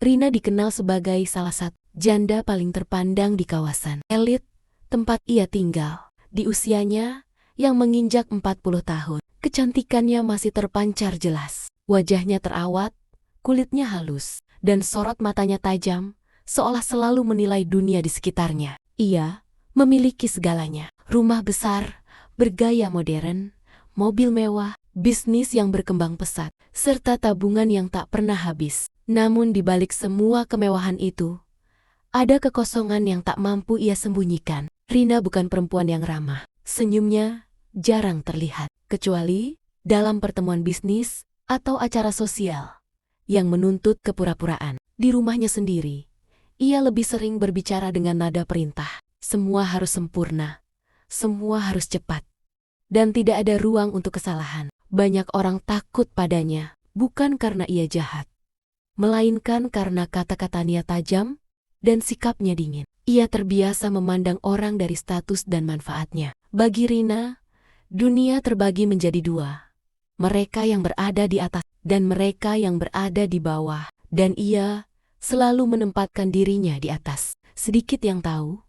Rina dikenal sebagai salah satu janda paling terpandang di kawasan elit tempat ia tinggal. Di usianya yang menginjak 40 tahun, kecantikannya masih terpancar jelas. Wajahnya terawat, kulitnya halus, dan sorot matanya tajam, seolah selalu menilai dunia di sekitarnya. Ia memiliki segalanya, rumah besar, bergaya modern, mobil mewah, bisnis yang berkembang pesat, serta tabungan yang tak pernah habis. Namun di balik semua kemewahan itu, ada kekosongan yang tak mampu ia sembunyikan. Rina bukan perempuan yang ramah. Senyumnya jarang terlihat, kecuali dalam pertemuan bisnis atau acara sosial yang menuntut kepura-puraan. Di rumahnya sendiri, ia lebih sering berbicara dengan nada perintah. Semua harus sempurna, semua harus cepat, dan tidak ada ruang untuk kesalahan. Banyak orang takut padanya, bukan karena ia jahat, melainkan karena kata-katanya tajam dan sikapnya dingin. Ia terbiasa memandang orang dari status dan manfaatnya. Bagi Rina, dunia terbagi menjadi dua. Mereka yang berada di atas dan mereka yang berada di bawah. Dan ia selalu menempatkan dirinya di atas. Sedikit yang tahu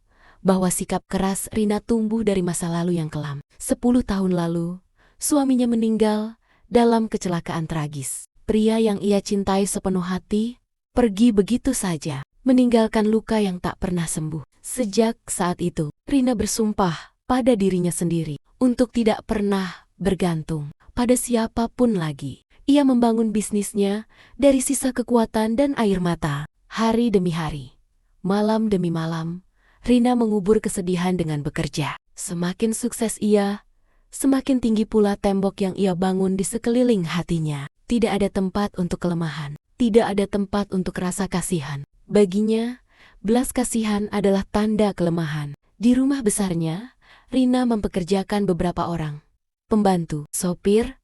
bahwa sikap keras Rina tumbuh dari masa lalu yang kelam. 10 tahun lalu, suaminya meninggal dalam kecelakaan tragis. Pria yang ia cintai sepenuh hati pergi begitu saja, meninggalkan luka yang tak pernah sembuh. Sejak saat itu, Rina bersumpah pada dirinya sendiri untuk tidak pernah bergantung pada siapapun lagi. Ia membangun bisnisnya dari sisa kekuatan dan air mata. Hari demi hari, malam demi malam, Rina mengubur kesedihan dengan bekerja. Semakin sukses ia, semakin tinggi pula tembok yang ia bangun di sekeliling hatinya. Tidak ada tempat untuk kelemahan, tidak ada tempat untuk rasa kasihan. Baginya, belas kasihan adalah tanda kelemahan. Di rumah besarnya, Rina mempekerjakan beberapa orang, pembantu, sopir,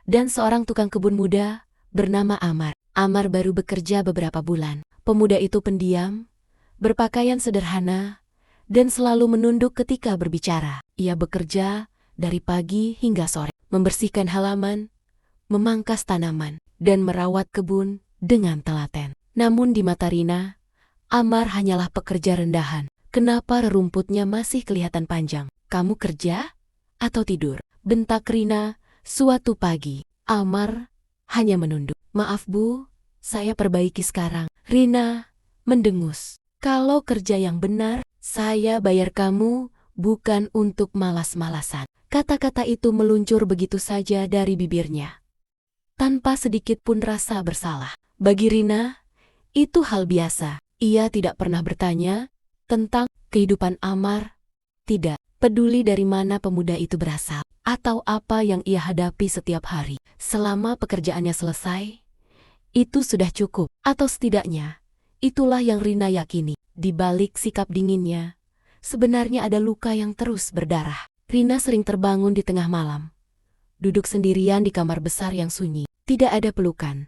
dan seorang tukang kebun muda bernama Amar. Amar baru bekerja beberapa bulan. Pemuda itu pendiam, berpakaian sederhana, dan selalu menunduk ketika berbicara. Ia bekerja dari pagi hingga sore, membersihkan halaman, memangkas tanaman, dan merawat kebun dengan telaten. Namun di mata Rina, Amar hanyalah pekerja rendahan. Kenapa rerumputnya masih kelihatan panjang? Kamu kerja atau tidur? Bentak Rina suatu pagi. Amar hanya menunduk. Maaf Bu, saya perbaiki sekarang. Rina mendengus. Kalau kerja yang benar, saya bayar kamu bukan untuk malas-malasan. Kata-kata itu meluncur begitu saja dari bibirnya, tanpa sedikit pun rasa bersalah. Bagi Rina, itu hal biasa. Ia tidak pernah bertanya tentang kehidupan Amar, tidak peduli dari mana pemuda itu berasal, atau apa yang ia hadapi setiap hari. Selama pekerjaannya selesai, itu sudah cukup, atau setidaknya, itulah yang Rina yakini. Di balik sikap dinginnya, sebenarnya ada luka yang terus berdarah. Rina sering terbangun di tengah malam, duduk sendirian di kamar besar yang sunyi. Tidak ada pelukan,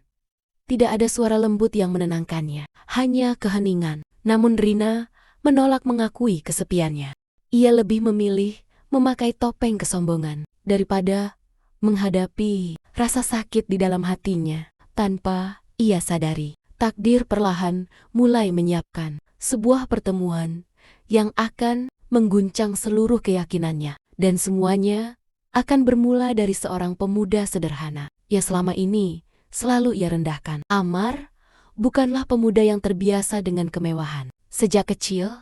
tidak ada suara lembut yang menenangkannya, hanya keheningan. Namun Rina menolak mengakui kesepiannya. Ia lebih memilih memakai topeng kesombongan daripada menghadapi rasa sakit di dalam hatinya. Tanpa ia sadari, takdir perlahan mulai menyiapkan sebuah pertemuan yang akan mengguncang seluruh keyakinannya. Dan semuanya akan bermula dari seorang pemuda sederhana yang selama ini selalu ia rendahkan. Amar bukanlah pemuda yang terbiasa dengan kemewahan. Sejak kecil,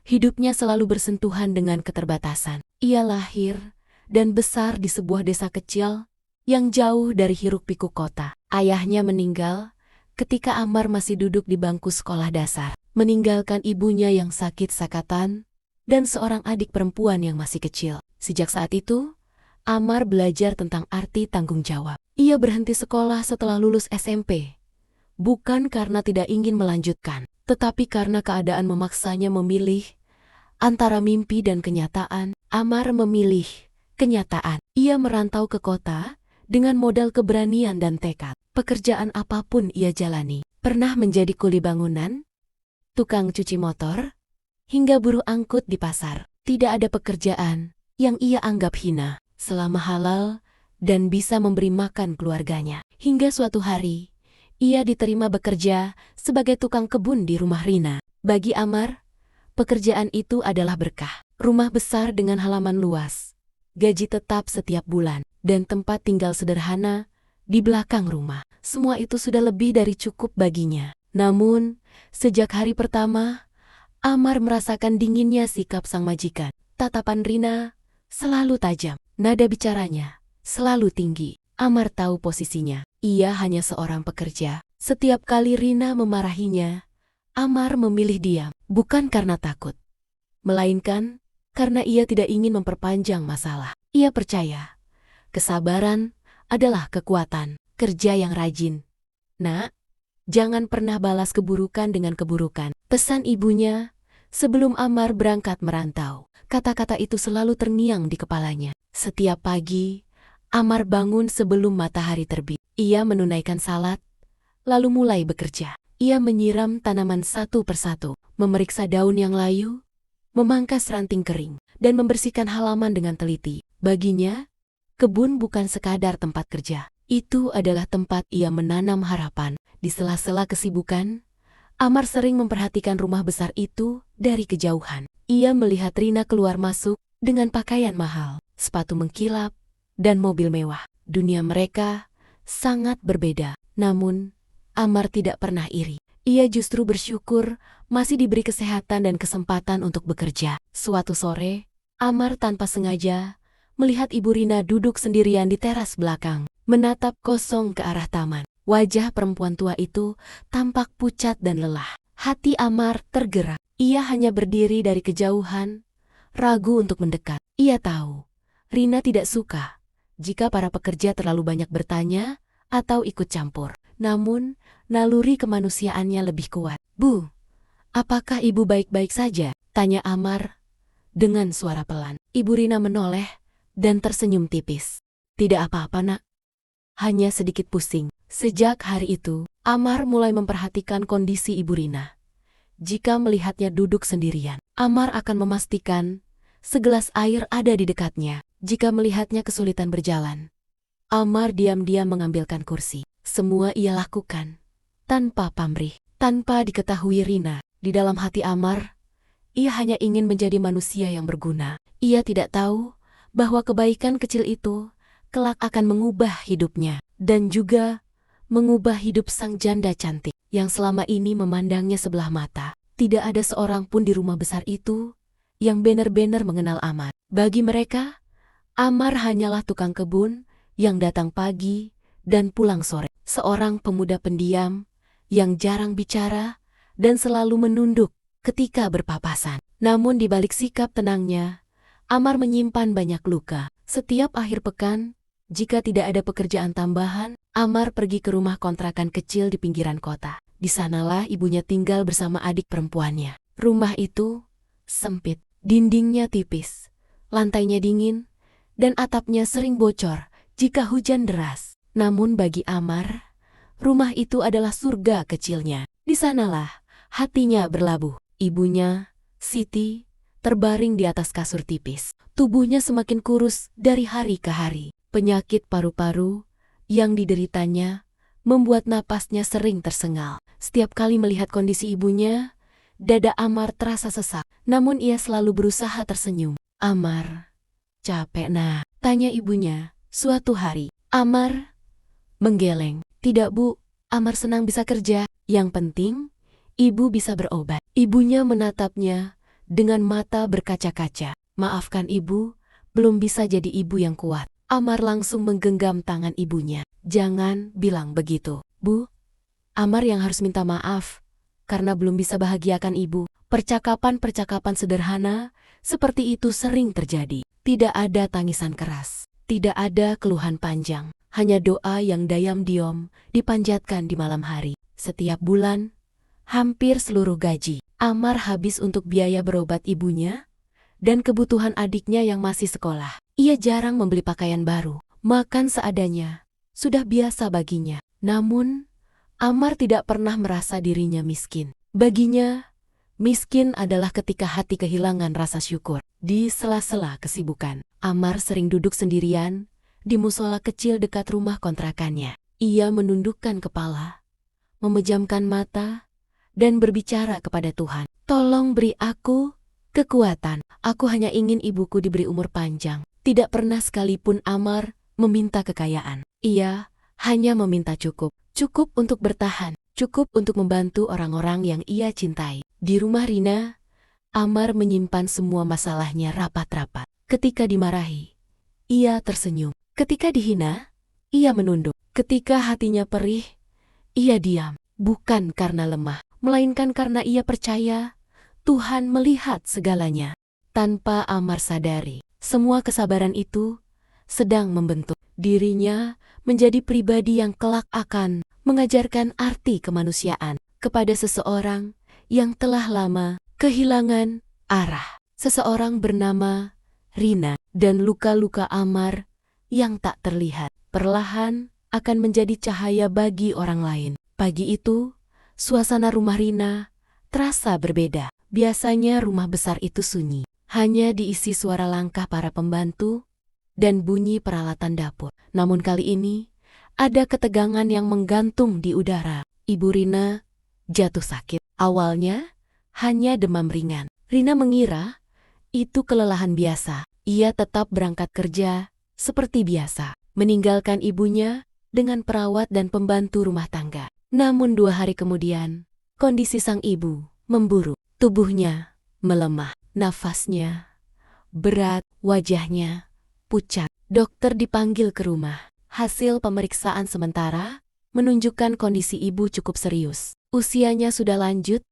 hidupnya selalu bersentuhan dengan keterbatasan. Ia lahir dan besar di sebuah desa kecil yang jauh dari hiruk-pikuk kota. Ayahnya meninggal ketika Amar masih duduk di bangku sekolah dasar, meninggalkan ibunya yang sakit sakatan dan seorang adik perempuan yang masih kecil. Sejak saat itu, Amar belajar tentang arti tanggung jawab. Ia berhenti sekolah setelah lulus SMP, bukan karena tidak ingin melanjutkan, tetapi karena keadaan memaksanya memilih antara mimpi dan kenyataan. Amar memilih kenyataan. Ia merantau ke kota dengan modal keberanian dan tekad. Pekerjaan apapun ia jalani. Pernah menjadi kuli bangunan, tukang cuci motor, hingga buruh angkut di pasar. Tidak ada pekerjaan yang ia anggap hina, selama halal dan bisa memberi makan keluarganya. Hingga suatu hari, Ia diterima bekerja sebagai tukang kebun di rumah Rina. Bagi Amar, pekerjaan itu adalah berkah. Rumah besar dengan halaman luas, gaji tetap setiap bulan, dan tempat tinggal sederhana di belakang rumah. Semua itu sudah lebih dari cukup baginya. Namun, sejak hari pertama, Amar merasakan dinginnya sikap sang majikan. Tatapan Rina selalu tajam, nada bicaranya selalu tinggi. Amar tahu posisinya. Ia hanya seorang pekerja. Setiap kali Rina memarahinya, Amar memilih diam, bukan karena takut, melainkan karena ia tidak ingin memperpanjang masalah. Ia percaya, kesabaran adalah kekuatan. Kerja yang rajin. Nak, jangan pernah balas keburukan dengan keburukan. Pesan ibunya sebelum Amar berangkat merantau. Kata-kata itu selalu terngiang di kepalanya. Setiap pagi, Amar bangun sebelum matahari terbit. Ia menunaikan salat, lalu mulai bekerja. Ia menyiram tanaman satu persatu, memeriksa daun yang layu, memangkas ranting kering, dan membersihkan halaman dengan teliti. Baginya, kebun bukan sekadar tempat kerja. Itu adalah tempat ia menanam harapan. Di sela-sela kesibukan, Amar sering memperhatikan rumah besar itu dari kejauhan. Ia melihat Rina keluar masuk dengan pakaian mahal, sepatu mengkilap, dan mobil mewah. Dunia mereka sangat berbeda. Namun, Amar tidak pernah iri. Ia justru bersyukur masih diberi kesehatan dan kesempatan untuk bekerja. Suatu sore, Amar tanpa sengaja melihat Ibu Rina duduk sendirian di teras belakang, menatap kosong ke arah taman. Wajah perempuan tua itu tampak pucat dan lelah. Hati Amar tergerak. Ia hanya berdiri dari kejauhan, ragu untuk mendekat. Ia tahu, Rina tidak suka jika para pekerja terlalu banyak bertanya atau ikut campur. Namun, naluri kemanusiaannya lebih kuat. "Bu, apakah ibu baik-baik saja?" tanya Amar dengan suara pelan. Ibu Rina menoleh dan tersenyum tipis. "Tidak apa-apa, Nak. Hanya sedikit pusing." Sejak hari itu, Amar mulai memperhatikan kondisi Ibu Rina. Jika melihatnya duduk sendirian, Amar akan memastikan segelas air ada di dekatnya. Jika melihatnya kesulitan berjalan, Amar diam-diam mengambilkan kursi. Semua ia lakukan tanpa pamrih, tanpa diketahui Rina. Di dalam hati Amar, ia hanya ingin menjadi manusia yang berguna. Ia tidak tahu bahwa kebaikan kecil itu kelak akan mengubah hidupnya, dan juga mengubah hidup sang janda cantik yang selama ini memandangnya sebelah mata. Tidak ada seorang pun di rumah besar itu yang benar-benar mengenal Amar. Bagi mereka, Amar hanyalah tukang kebun yang datang pagi dan pulang sore. Seorang pemuda pendiam yang jarang bicara dan selalu menunduk ketika berpapasan. Namun di balik sikap tenangnya, Amar menyimpan banyak luka. Setiap akhir pekan, jika tidak ada pekerjaan tambahan, Amar pergi ke rumah kontrakan kecil di pinggiran kota. Di sanalah ibunya tinggal bersama adik perempuannya. Rumah itu sempit, dindingnya tipis, lantainya dingin, dan atapnya sering bocor jika hujan deras. Namun bagi Amar, rumah itu adalah surga kecilnya. Di sanalah hatinya berlabuh. Ibunya, Siti, terbaring di atas kasur tipis. Tubuhnya semakin kurus dari hari ke hari. Penyakit paru-paru yang dideritanya membuat napasnya sering tersengal. Setiap kali melihat kondisi ibunya, dada Amar terasa sesak. Namun ia selalu berusaha tersenyum. "Amar, capek nak?" tanya ibunya suatu hari. Amar menggeleng. "Tidak, Bu. Amar senang bisa kerja. Yang penting, ibu bisa berobat." Ibunya menatapnya dengan mata berkaca-kaca. "Maafkan ibu, belum bisa jadi ibu yang kuat." Amar langsung menggenggam tangan ibunya. "Jangan bilang begitu, Bu. Amar yang harus minta maaf karena belum bisa bahagiakan ibu." Percakapan-percakapan sederhana seperti itu sering terjadi. Tidak ada tangisan keras, tidak ada keluhan panjang, hanya doa yang diam-diam dipanjatkan di malam hari. Setiap bulan, hampir seluruh gaji Amar habis untuk biaya berobat ibunya dan kebutuhan adiknya yang masih sekolah. Ia jarang membeli pakaian baru, makan seadanya, sudah biasa baginya. Namun, Amar tidak pernah merasa dirinya miskin. Baginya, miskin adalah ketika hati kehilangan rasa syukur. Di sela-sela kesibukan, Amar sering duduk sendirian di musola kecil dekat rumah kontrakannya. Ia menundukkan kepala, memejamkan mata, dan berbicara kepada Tuhan. Tolong beri aku kekuatan. Aku hanya ingin ibuku diberi umur panjang. Tidak pernah sekalipun Amar meminta kekayaan. Ia hanya meminta cukup. Cukup untuk bertahan. Cukup untuk membantu orang-orang yang ia cintai. Di rumah Rina, Amar menyimpan semua masalahnya rapat-rapat. Ketika dimarahi, ia tersenyum. Ketika dihina, ia menunduk. Ketika hatinya perih, ia diam. Bukan karena lemah, melainkan karena ia percaya Tuhan melihat segalanya. Tanpa Amar sadari, semua kesabaran itu sedang membentuk dirinya menjadi pribadi yang kelak akan mengajarkan arti kemanusiaan kepada seseorang yang telah lama kehilangan arah. Seseorang bernama Rina, dan luka-luka Amar yang tak terlihat perlahan akan menjadi cahaya bagi orang lain. Pagi itu, suasana rumah Rina terasa berbeda. Biasanya rumah besar itu sunyi, hanya diisi suara langkah para pembantu dan bunyi peralatan dapur. Namun kali ini, ada ketegangan yang menggantung di udara. Ibu Rina jatuh sakit. Awalnya, hanya demam ringan. Rina mengira itu kelelahan biasa. Ia tetap berangkat kerja seperti biasa, meninggalkan ibunya dengan perawat dan pembantu rumah tangga. Namun 2 hari kemudian, kondisi sang ibu memburuk. Tubuhnya melemah, nafasnya berat, wajahnya pucat. Dokter dipanggil ke rumah. Hasil pemeriksaan sementara menunjukkan kondisi ibu cukup serius. Usianya sudah lanjut,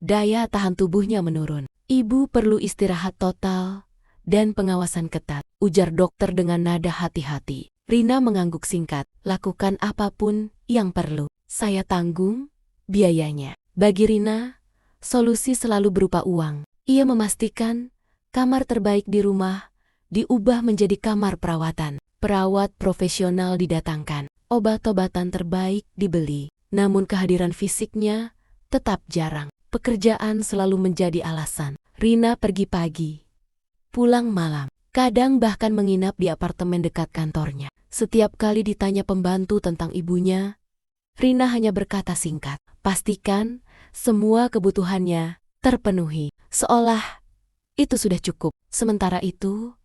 daya tahan tubuhnya menurun. Ibu perlu istirahat total dan pengawasan ketat, ujar dokter dengan nada hati-hati. Rina mengangguk singkat. Lakukan apapun yang perlu. Saya tanggung biayanya. Bagi Rina, solusi selalu berupa uang. Ia memastikan kamar terbaik di rumah diubah menjadi kamar perawatan. Perawat profesional didatangkan. Obat-obatan terbaik dibeli. Namun kehadiran fisiknya tetap jarang. Pekerjaan selalu menjadi alasan. Rina pergi pagi, pulang malam. Kadang bahkan menginap di apartemen dekat kantornya. Setiap kali ditanya pembantu tentang ibunya, Rina hanya berkata singkat, pastikan semua kebutuhannya terpenuhi. Seolah itu sudah cukup. Sementara itu,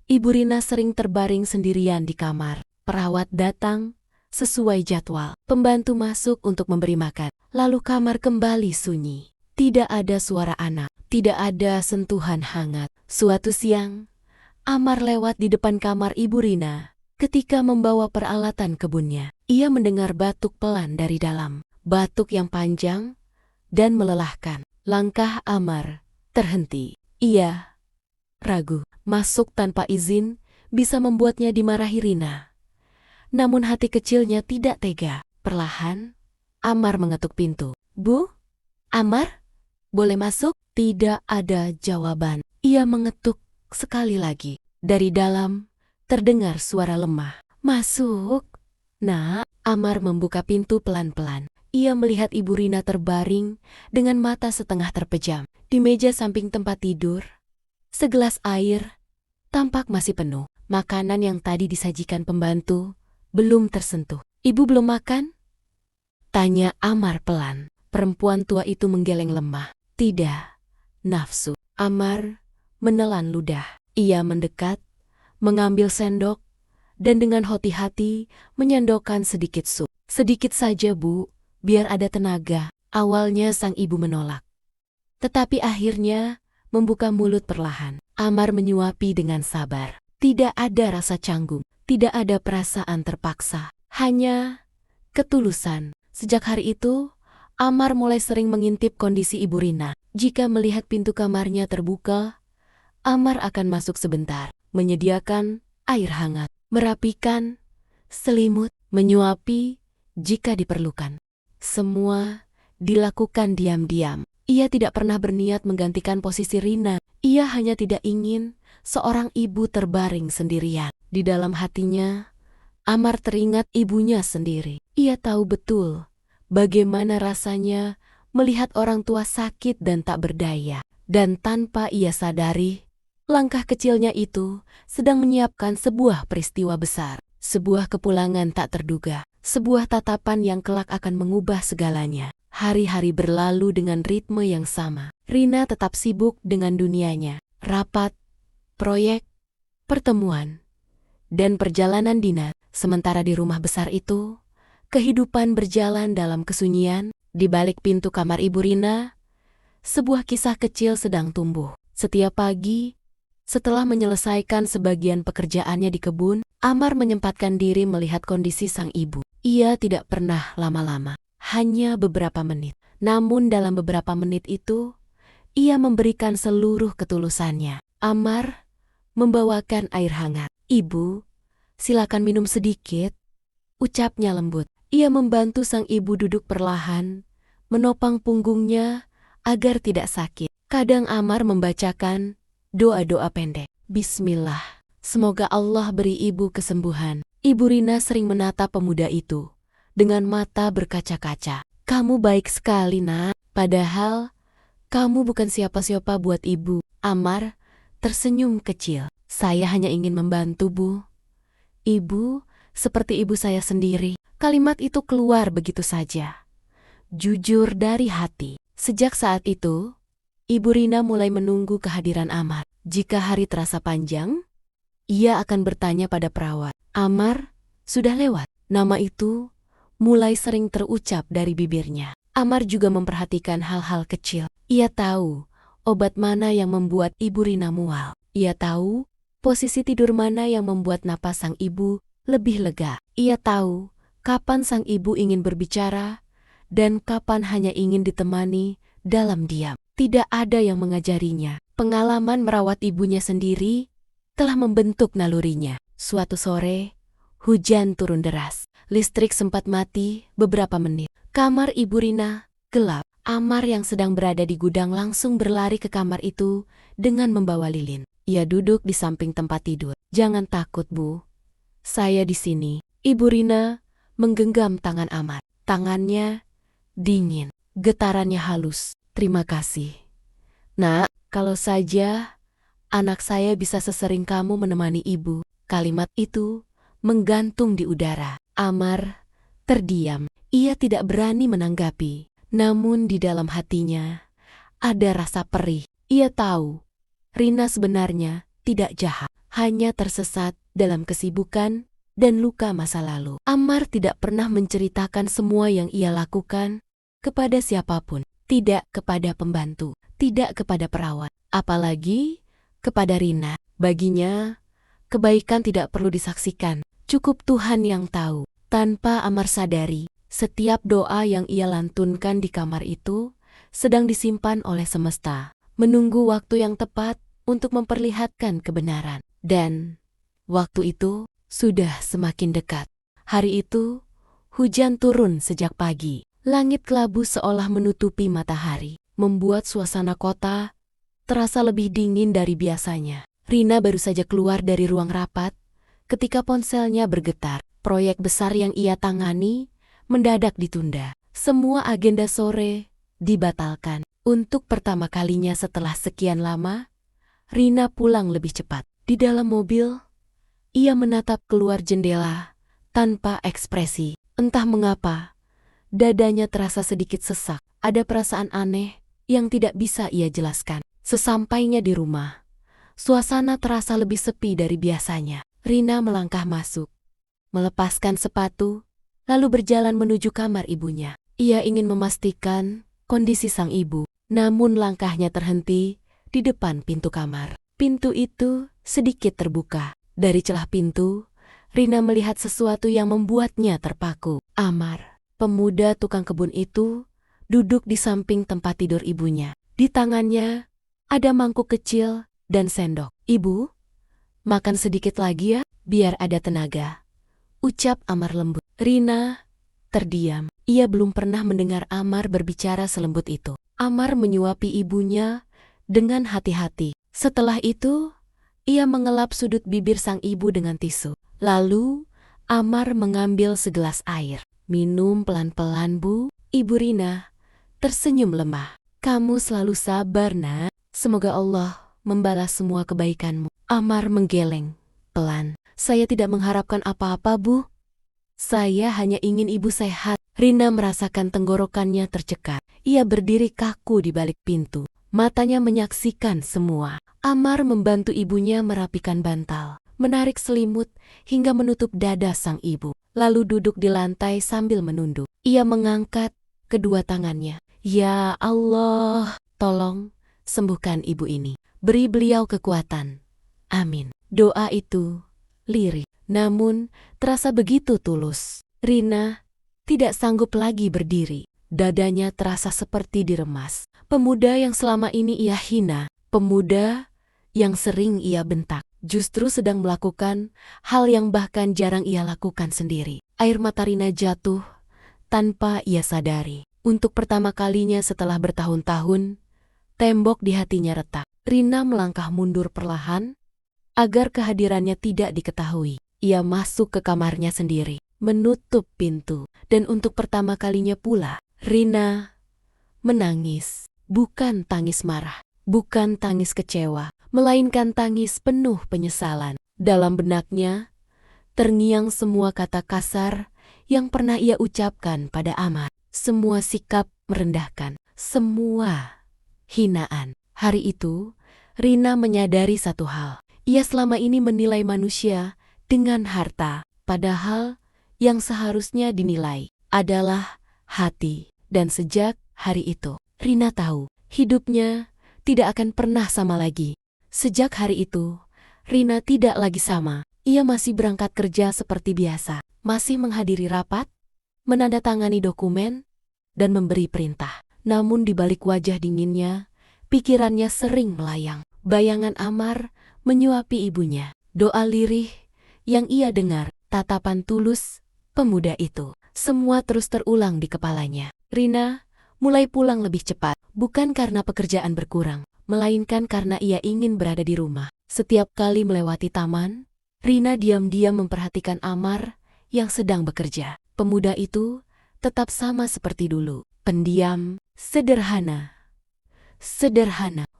Ibu Rina sering terbaring sendirian di kamar. Perawat datang sesuai jadwal. Pembantu masuk untuk memberi makan. Lalu kamar kembali sunyi. Tidak ada suara anak. Tidak ada sentuhan hangat. Suatu siang, Amar lewat di depan kamar Ibu Rina. Ketika membawa peralatan kebunnya, ia mendengar batuk pelan dari dalam. Batuk yang panjang dan melelahkan. Langkah Amar terhenti. Ia ragu. Masuk tanpa izin bisa membuatnya dimarahi Rina. Namun hati kecilnya tidak tega. Perlahan, Amar mengetuk pintu. Bu? Amar? Boleh masuk? Tidak ada jawaban. Ia mengetuk sekali lagi. Dari dalam, terdengar suara lemah. Masuk. Nak. Amar membuka pintu pelan-pelan. Ia melihat Ibu Rina terbaring dengan mata setengah terpejam. Di meja samping tempat tidur, segelas air tampak masih penuh. Makanan yang tadi disajikan pembantu belum tersentuh. Ibu belum makan? Tanya Amar pelan. Perempuan tua itu menggeleng lemah. Tidak. Nafsu. Amar menelan ludah. Ia mendekat, mengambil sendok, dan dengan hati-hati menyendokkan sedikit sup. Sedikit saja, Bu, biar ada tenaga. Awalnya sang ibu menolak. Tetapi akhirnya membuka mulut perlahan. Amar menyuapi dengan sabar. Tidak ada rasa canggung, tidak ada perasaan terpaksa, hanya ketulusan. Sejak hari itu, Amar mulai sering mengintip kondisi Ibu Rina. Jika melihat pintu kamarnya terbuka, Amar akan masuk sebentar, menyediakan air hangat, merapikan selimut, menyuapi jika diperlukan. Semua dilakukan diam-diam. Ia tidak pernah berniat menggantikan posisi Rina. Ia hanya tidak ingin seorang ibu terbaring sendirian. Di dalam hatinya, Amar teringat ibunya sendiri. Ia tahu betul bagaimana rasanya melihat orang tua sakit dan tak berdaya. Dan tanpa ia sadari, langkah kecilnya itu sedang menyiapkan sebuah peristiwa besar. Sebuah kepulangan tak terduga. Sebuah tatapan yang kelak akan mengubah segalanya. Hari-hari berlalu dengan ritme yang sama. Rina tetap sibuk dengan dunianya. Rapat, proyek, pertemuan, dan perjalanan dinas. Sementara di rumah besar itu, kehidupan berjalan dalam kesunyian. Di balik pintu kamar Ibu Rina, sebuah kisah kecil sedang tumbuh. Setiap pagi, setelah menyelesaikan sebagian pekerjaannya di kebun, Amar menyempatkan diri melihat kondisi sang ibu. Ia tidak pernah lama-lama, hanya beberapa menit. Namun dalam beberapa menit itu, ia memberikan seluruh ketulusannya. Amar membawakan air hangat. "Ibu, silakan minum sedikit," ucapnya lembut. Ia membantu sang ibu duduk perlahan, menopang punggungnya agar tidak sakit. Kadang Amar membacakan doa-doa pendek. "Bismillah, semoga Allah beri ibu kesembuhan." Ibu Rina sering menatap pemuda itu dengan mata berkaca-kaca. "Kamu baik sekali, Nak. Padahal kamu bukan siapa-siapa buat ibu." Amar tersenyum kecil. "Saya hanya ingin membantu, Bu. Ibu seperti ibu saya sendiri." Kalimat itu keluar begitu saja, jujur dari hati. Sejak saat itu, Ibu Rina mulai menunggu kehadiran Amar. Jika hari terasa panjang, ia akan bertanya pada perawat, "Amar, sudah lewat?" Nama itu mulai sering terucap dari bibirnya. Amar juga memperhatikan hal-hal kecil. Ia tahu obat mana yang membuat Ibu Rina mual. Ia tahu posisi tidur mana yang membuat napas sang ibu lebih lega. Ia tahu kapan sang ibu ingin berbicara dan kapan hanya ingin ditemani dalam diam. Tidak ada yang mengajarinya. Pengalaman merawat ibunya sendiri telah membentuk nalurinya. Suatu sore, hujan turun deras. Listrik sempat mati beberapa menit. Kamar Ibu Rina gelap. Amar yang sedang berada di gudang langsung berlari ke kamar itu dengan membawa lilin. Ia duduk di samping tempat tidur. "Jangan takut, Bu. Saya di sini." Ibu Rina menggenggam tangan Amar. Tangannya dingin, getarannya halus. "Terima kasih, Nak. Kalau saja anak saya bisa sesering kamu menemani ibu." Kalimat itu menggantung di udara. Amar terdiam. Ia tidak berani menanggapi. Namun di dalam hatinya ada rasa perih. Ia tahu Rina sebenarnya tidak jahat, hanya tersesat dalam kesibukan dan luka masa lalu. Amar tidak pernah menceritakan semua yang ia lakukan kepada siapapun. Tidak kepada pembantu, tidak kepada perawat, apalagi kepada Rina. Baginya, kebaikan tidak perlu disaksikan, cukup Tuhan yang tahu. Tanpa Amar sadari, setiap doa yang ia lantunkan di kamar itu sedang disimpan oleh semesta, menunggu waktu yang tepat untuk memperlihatkan kebenaran. Dan waktu itu sudah semakin dekat. Hari itu, hujan turun sejak pagi. Langit kelabu seolah menutupi matahari, membuat suasana kota terasa lebih dingin dari biasanya. Rina baru saja keluar dari ruang rapat ketika ponselnya bergetar. Proyek besar yang ia tangani mendadak ditunda. Semua agenda sore dibatalkan. Untuk pertama kalinya setelah sekian lama, Rina pulang lebih cepat. Di dalam mobil, ia menatap keluar jendela tanpa ekspresi. Entah mengapa, dadanya terasa sedikit sesak. Ada perasaan aneh yang tidak bisa ia jelaskan. Sesampainya di rumah, suasana terasa lebih sepi dari biasanya. Rina melangkah masuk, melepaskan sepatu, lalu berjalan menuju kamar ibunya. Ia ingin memastikan kondisi sang ibu, namun langkahnya terhenti di depan pintu kamar. Pintu itu sedikit terbuka. Dari celah pintu, Rina melihat sesuatu yang membuatnya terpaku. Amar, pemuda tukang kebun itu, duduk di samping tempat tidur ibunya. Di tangannya ada mangkuk kecil dan sendok. "Ibu, makan sedikit lagi ya, biar ada tenaga," ucap Amar lembut. Rina terdiam. Ia belum pernah mendengar Amar berbicara selembut itu. Amar menyuapi ibunya dengan hati-hati. Setelah itu, ia mengelap sudut bibir sang ibu dengan tisu. Lalu, Amar mengambil segelas air. "Minum pelan-pelan, Bu." Ibu Rina tersenyum lemah. "Kamu selalu sabar, Nak. Semoga Allah membalas semua kebaikanmu." Amar menggeleng pelan. "Saya tidak mengharapkan apa-apa, Bu. Saya hanya ingin ibu sehat. Rina merasakan tenggorokannya tercekat. Ia berdiri kaku di balik pintu. Matanya menyaksikan semua. Amar membantu ibunya merapikan bantal, menarik selimut hingga menutup dada sang ibu. Lalu duduk di lantai sambil menunduk. Ia mengangkat kedua tangannya. Ya Allah, tolong sembuhkan ibu ini. Beri beliau kekuatan. Amin. Doa itu lirih, namun terasa begitu tulus. Rina tidak sanggup lagi berdiri. Dadanya terasa seperti diremas. Pemuda yang selama ini ia hina, pemuda yang sering ia bentak, justru sedang melakukan hal yang bahkan jarang ia lakukan sendiri. Air mata Rina jatuh tanpa ia sadari. Untuk pertama kalinya setelah bertahun-tahun, tembok di hatinya retak. Rina melangkah mundur perlahan agar kehadirannya tidak diketahui. Ia masuk ke kamarnya sendiri, menutup pintu, dan untuk pertama kalinya pula, Rina menangis. Bukan tangis marah, bukan tangis kecewa, melainkan tangis penuh penyesalan. Dalam benaknya, terngiang semua kata kasar yang pernah ia ucapkan pada Amar. Semua sikap merendahkan, semua hinaan. Hari itu, Rina menyadari satu hal. Ia selama ini menilai manusia dengan harta, padahal yang seharusnya dinilai adalah hati. Dan sejak hari itu, Rina tahu hidupnya tidak akan pernah sama lagi. Sejak hari itu, Rina tidak lagi sama. Ia masih berangkat kerja seperti biasa, masih menghadiri rapat, menandatangani dokumen, dan memberi perintah. Namun di balik wajah dinginnya, pikirannya sering melayang. Bayangan Amar menyuapi ibunya, doa lirih yang ia dengar, tatapan tulus pemuda itu. Semua terus terulang di kepalanya. Rina mulai pulang lebih cepat, bukan karena pekerjaan berkurang, melainkan karena ia ingin berada di rumah. Setiap kali melewati taman, Rina diam-diam memperhatikan Amar yang sedang bekerja. Pemuda itu tetap sama seperti dulu, pendiam, sederhana,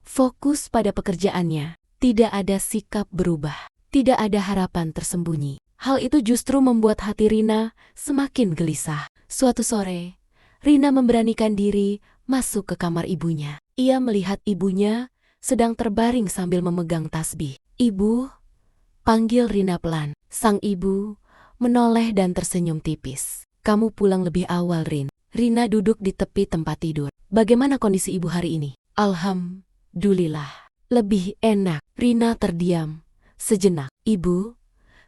fokus pada pekerjaannya. Tidak ada sikap berubah, tidak ada harapan tersembunyi. Hal itu justru membuat hati Rina semakin gelisah. Suatu sore, Rina memberanikan diri masuk ke kamar ibunya. Ia melihat ibunya sedang terbaring sambil memegang tasbih. "Ibu," panggil Rina pelan. Sang ibu menoleh dan tersenyum tipis. "Kamu pulang lebih awal, Rin." Rina duduk di tepi tempat tidur. "Bagaimana kondisi ibu hari ini?" "Alhamdulillah, lebih enak." Rina terdiam sejenak. "Ibu,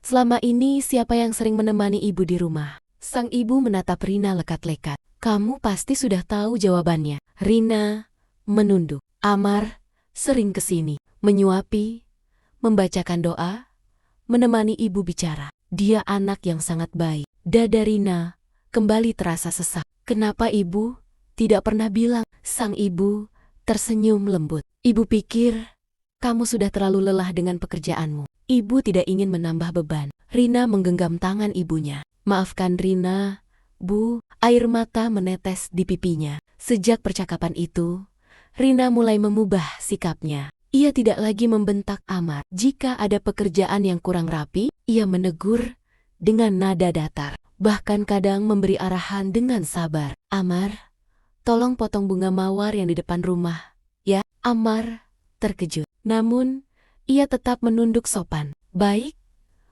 selama ini siapa yang sering menemani ibu di rumah?" Sang ibu menatap Rina lekat-lekat. "Kamu pasti sudah tahu jawabannya." Rina menunduk. "Amar sering kesini, menyuapi, membacakan doa, menemani ibu bicara. Dia anak yang sangat baik." Dada Rina kembali terasa sesak. "Kenapa ibu tidak pernah bilang?" Sang ibu tersenyum lembut. "Ibu pikir kamu sudah terlalu lelah dengan pekerjaanmu. Ibu tidak ingin menambah beban." Rina menggenggam tangan ibunya. "Maafkan Rina, Bu." Air mata menetes di pipinya. Sejak percakapan itu, Rina mulai mengubah sikapnya. Ia tidak lagi membentak Amar. Jika ada pekerjaan yang kurang rapi, ia menegur dengan nada datar. Bahkan kadang memberi arahan dengan sabar. "Amar, tolong potong bunga mawar yang di depan rumah, ya." Amar terkejut. Namun, ia tetap menunduk sopan. "Baik,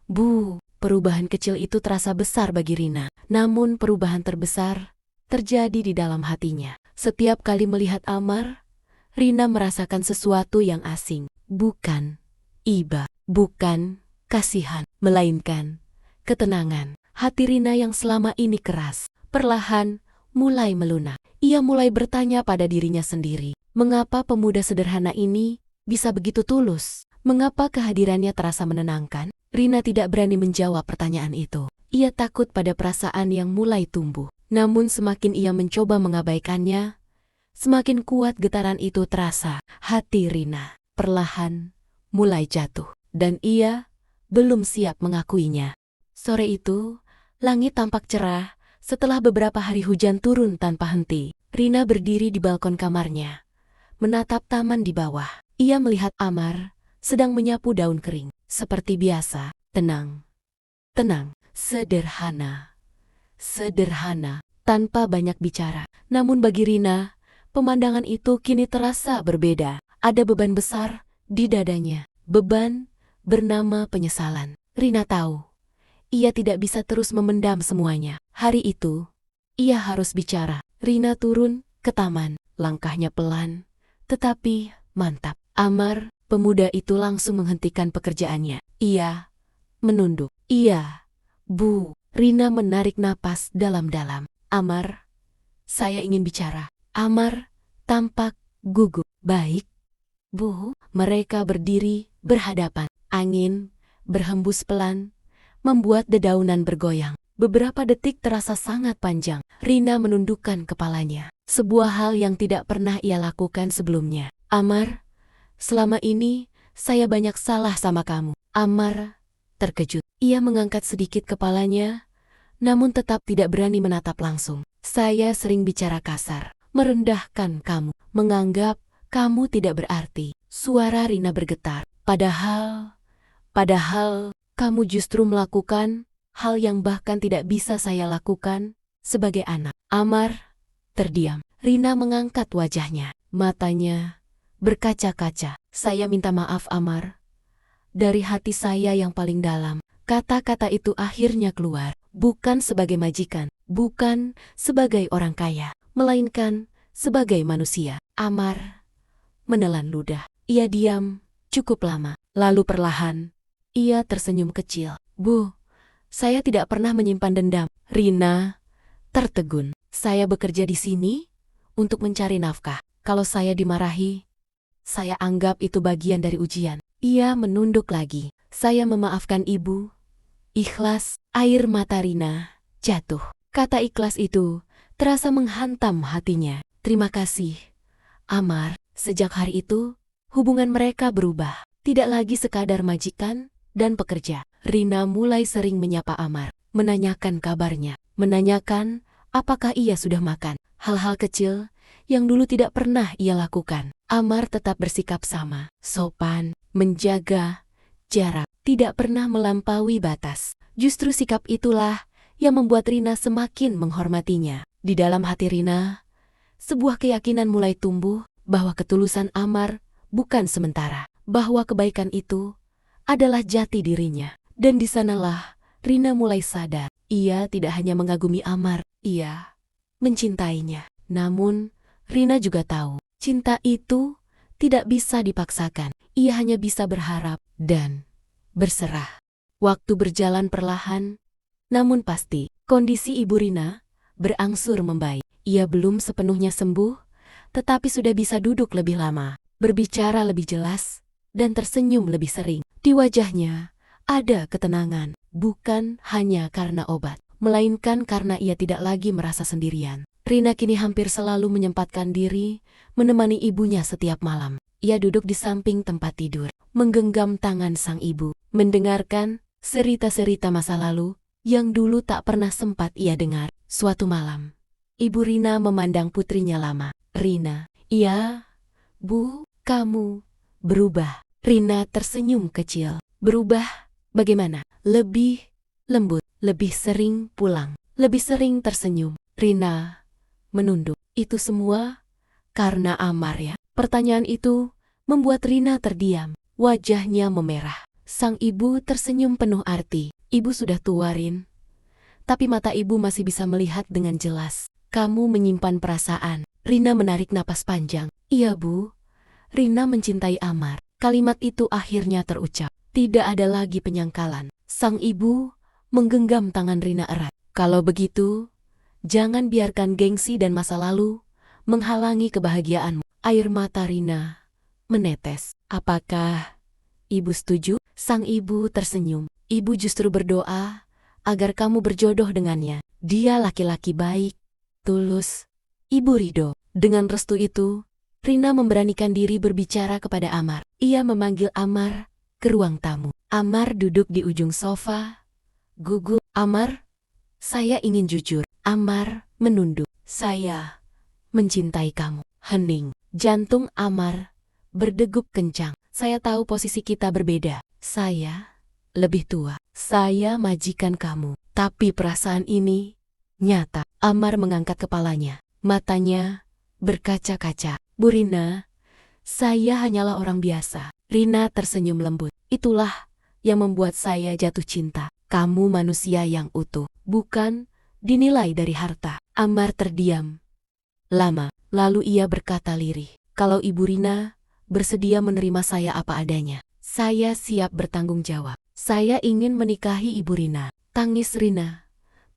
Bu." Perubahan kecil itu terasa besar bagi Rina. Namun perubahan terbesar terjadi di dalam hatinya. Setiap kali melihat Amar, Rina merasakan sesuatu yang asing. Bukan iba, bukan kasihan, melainkan ketenangan. Hati Rina yang selama ini keras, perlahan mulai melunak. Ia mulai bertanya pada dirinya sendiri, mengapa pemuda sederhana ini bisa begitu tulus? Mengapa kehadirannya terasa menenangkan? Rina tidak berani menjawab pertanyaan itu. Ia takut pada perasaan yang mulai tumbuh. Namun semakin ia mencoba mengabaikannya, semakin kuat getaran itu terasa. Hati Rina perlahan mulai jatuh, dan ia belum siap mengakuinya. Sore itu, langit tampak cerah setelah beberapa hari hujan turun tanpa henti. Rina berdiri di balkon kamarnya, menatap taman di bawah. Ia melihat Amar sedang menyapu daun kering. Seperti biasa, tenang, sederhana. sederhana, tanpa banyak bicara. Namun bagi Rina, pemandangan itu kini terasa berbeda. Ada beban besar di dadanya. Beban bernama penyesalan. Rina tahu, ia tidak bisa terus memendam semuanya. Hari itu, ia harus bicara. Rina turun ke taman. Langkahnya pelan, tetapi mantap. Amar, pemuda itu langsung menghentikan pekerjaannya. Ia menunduk. Iya, Bu. Rina menarik napas dalam-dalam. Amar, saya ingin bicara. Amar tampak gugup. Baik, Bu. Mereka berdiri berhadapan. Angin berhembus pelan, membuat dedaunan bergoyang. Beberapa detik terasa sangat panjang. Rina menundukkan kepalanya. Sebuah hal yang tidak pernah ia lakukan sebelumnya. Amar, selama ini saya banyak salah sama kamu. Amar terkejut. Ia mengangkat sedikit kepalanya, namun tetap tidak berani menatap langsung. Saya sering bicara kasar, merendahkan kamu, menganggap kamu tidak berarti. Suara Rina bergetar. Padahal kamu justru melakukan hal yang bahkan tidak bisa saya lakukan sebagai anak. Amar terdiam. Rina mengangkat wajahnya. Matanya berkaca-kaca. Saya minta maaf, Amar. Dari hati saya yang paling dalam. Kata-kata itu akhirnya keluar. Bukan sebagai majikan, bukan sebagai orang kaya, melainkan sebagai manusia. Amar menelan ludah. Ia diam cukup lama. Lalu perlahan, ia tersenyum kecil. Bu, saya tidak pernah menyimpan dendam. Rina tertegun. Saya bekerja di sini untuk mencari nafkah. Kalau saya dimarahi, saya anggap itu bagian dari ujian. Ia menunduk lagi. Saya memaafkan ibu. Ikhlas. Air mata Rina jatuh. Kata ikhlas itu terasa menghantam hatinya. Terima kasih, Amar. Sejak hari itu, hubungan mereka berubah. Tidak lagi sekadar majikan dan pekerja. Rina mulai sering menyapa Amar, menanyakan kabarnya, menanyakan apakah ia sudah makan. Hal-hal kecil yang dulu tidak pernah ia lakukan. Amar tetap bersikap sama, sopan, menjaga jarak, tidak pernah melampaui batas. Justru sikap itulah yang membuat Rina semakin menghormatinya. Di dalam hati Rina, sebuah keyakinan mulai tumbuh bahwa ketulusan Amar bukan sementara, bahwa kebaikan itu adalah jati dirinya. Dan di sanalah Rina mulai sadar, ia tidak hanya mengagumi Amar, ia mencintainya. Namun, Rina juga tahu, cinta itu tidak bisa dipaksakan. Ia hanya bisa berharap dan berserah. Waktu berjalan perlahan, namun pasti, kondisi ibu Rina berangsur membaik. Ia belum sepenuhnya sembuh, tetapi sudah bisa duduk lebih lama, berbicara lebih jelas, dan tersenyum lebih sering. Di wajahnya ada ketenangan, bukan hanya karena obat, melainkan karena ia tidak lagi merasa sendirian. Rina kini hampir selalu menyempatkan diri menemani ibunya setiap malam. Ia duduk di samping tempat tidur, menggenggam tangan sang ibu, mendengarkan cerita-cerita masa lalu yang dulu tak pernah sempat ia dengar. Suatu malam, ibu Rina memandang putrinya lama. Rina, iya, Bu, kamu berubah. Rina tersenyum kecil. Berubah bagaimana? Lebih lembut, lebih sering pulang, lebih sering tersenyum. Rina menunduk. Itu semua karena Amar ya? Pertanyaan itu membuat Rina terdiam. Wajahnya memerah. Sang ibu tersenyum penuh arti. Ibu sudah tua, Rin. Tapi mata ibu masih bisa melihat dengan jelas. Kamu menyimpan perasaan. Rina menarik napas panjang. Iya, Bu. Rina mencintai Amar. Kalimat itu akhirnya terucap. Tidak ada lagi penyangkalan. Sang ibu menggenggam tangan Rina erat. Kalau begitu, jangan biarkan gengsi dan masa lalu menghalangi kebahagiaanmu. Air mata Rina menetes. Apakah ibu setuju? Sang ibu tersenyum. Ibu justru berdoa agar kamu berjodoh dengannya. Dia laki-laki baik, tulus. Ibu ridho. Dengan restu itu, Rina memberanikan diri berbicara kepada Amar. Ia memanggil Amar ke ruang tamu. Amar duduk di ujung sofa. Gugup. Amar, saya ingin jujur. Amar menunduk. Saya mencintai kamu. Hening. Jantung Amar berdegup kencang. Saya tahu posisi kita berbeda. Saya lebih tua. Saya majikan kamu. Tapi perasaan ini nyata. Amar mengangkat kepalanya. Matanya berkaca-kaca. Bu Rina, saya hanyalah orang biasa. Rina tersenyum lembut. Itulah yang membuat saya jatuh cinta. Kamu manusia yang utuh, bukan dinilai dari harta. Amar terdiam lama, lalu ia berkata lirih. Kalau Ibu Rina bersedia menerima saya apa adanya, saya siap bertanggung jawab. Saya ingin menikahi Ibu Rina. Tangis Rina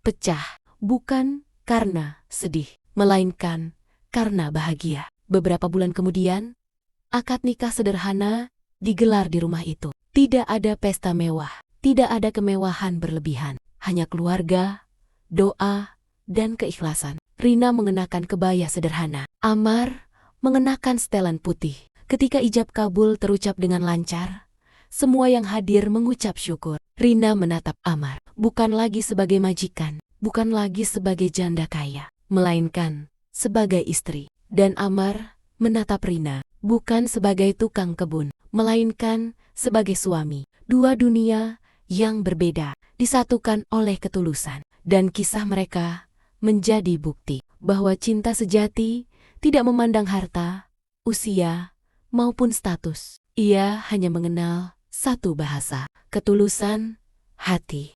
pecah, bukan karena sedih, melainkan karena bahagia. Beberapa bulan kemudian, akad nikah sederhana digelar di rumah itu. Tidak ada pesta mewah, tidak ada kemewahan berlebihan, hanya keluarga, doa, dan keikhlasan. Rina mengenakan kebaya sederhana. Amar mengenakan setelan putih. Ketika ijab kabul terucap dengan lancar, semua yang hadir mengucap syukur. Rina menatap Amar, bukan lagi sebagai majikan, bukan lagi sebagai janda kaya, melainkan sebagai istri. Dan Amar menatap Rina, bukan sebagai tukang kebun, melainkan sebagai suami. Dua dunia yang berbeda disatukan oleh ketulusan. Dan kisah mereka menjadi bukti bahwa cinta sejati tidak memandang harta, usia, maupun status. Ia hanya mengenal satu bahasa, ketulusan hati.